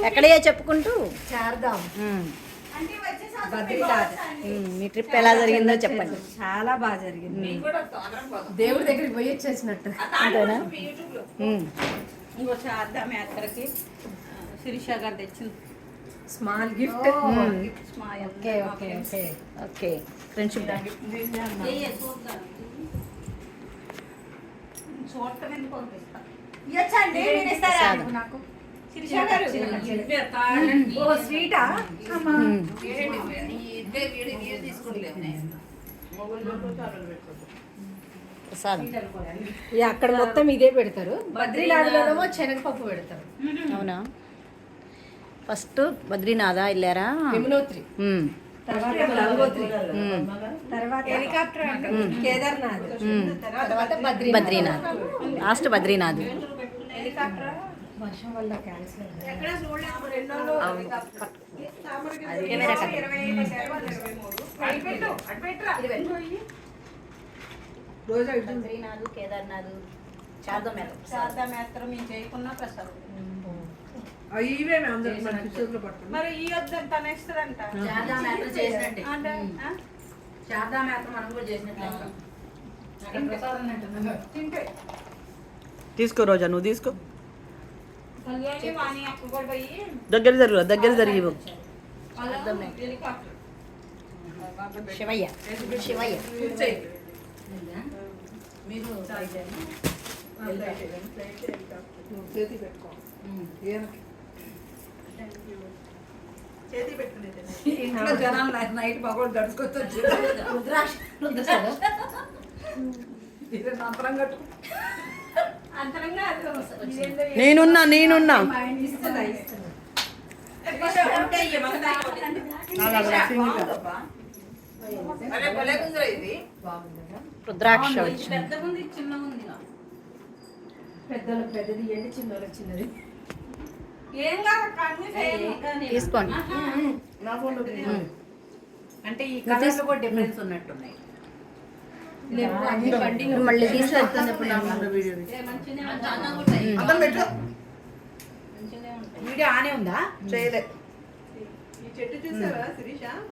ఎక్కడయ్యా చెప్పుకుంటూ చార్ధాం మీ ట్రిప్ ఎలా జరిగిందో చెప్పండి. చాలా బాగా జరిగింది. దేవుడి దగ్గరికి పోయి వచ్చేసినట్టు. అంతేనా? ఇంకో చార్ధాం యాత్రకి శిరీష గారు తెచ్చింది small gift. Okay okay okay okay friendship చూడటం ఎందుకు పంపిస్తా ఇచ్చండి నేను ఇస్తారా నాకు శిరీష గారు ఓ స్వీటా ప్రసాదం. అక్కడ మొత్తం ఇదే పెడతారు. బద్రీనాథ్లోనేమో శనగపప్పు పెడతారు. అవునా? ఫస్ట్ బద్రీనాథా వెళ్ళారా? యమునోత్రి, మ్మ్. తర్వాత గంగోత్రి, మ్మ్. తర్వాత హెలికాప్టర్ కేదార్నాథ్, తర్వాత బద్రీనాథ్. లాస్ట్ బద్రీనాథ్. వర్షం వల్ల క్యాన్సిల్ బద్రీనాథ్, కేదార్నాథ్, చార్ధాం యాత్ర మేము చేయకున్నా ప్రసాదం మరి ఈ వద్ద తన ఇస్తారంట చార్ధాం యాత్ర చేసినట్టే. అంటే చార్ధాం యాత్ర మనం కూడా చేసినట్లే. తీసుకో రోజా, నువ్వు తీసుకో. కళ్యాణి వాణి అక్క కూడా పోయి దగ్గర జరిగి ఇవ్వు. హెలికాప్టర్ శివయ్య శివయ్య మీరు ఇంట్లో జనాలు నైట్ పగోడు గడుచుకొచ్చి అంతరం కట్టు. అంతరంగా నేనున్నా రుద్రాక్ష వచ్చింది. పెద్ద ఉంది చిన్న ఉంది పెద్దలకు పెద్దది ఇవ్వండి, చిన్నోళ్ళకి చిన్నది. ఏం కాదు కన్నీ చేయాలి. తీసుకోండి. అంటే ఈ కలర్స్ కూడా డిఫరెన్స్ ఉన్నట్టున్నాయి. మళ్ళీ తీసుకెళ్తాను. వీడియో ఆనే ఉందా? చేయలే. ఈ చెట్టు చూసారా శిరీష?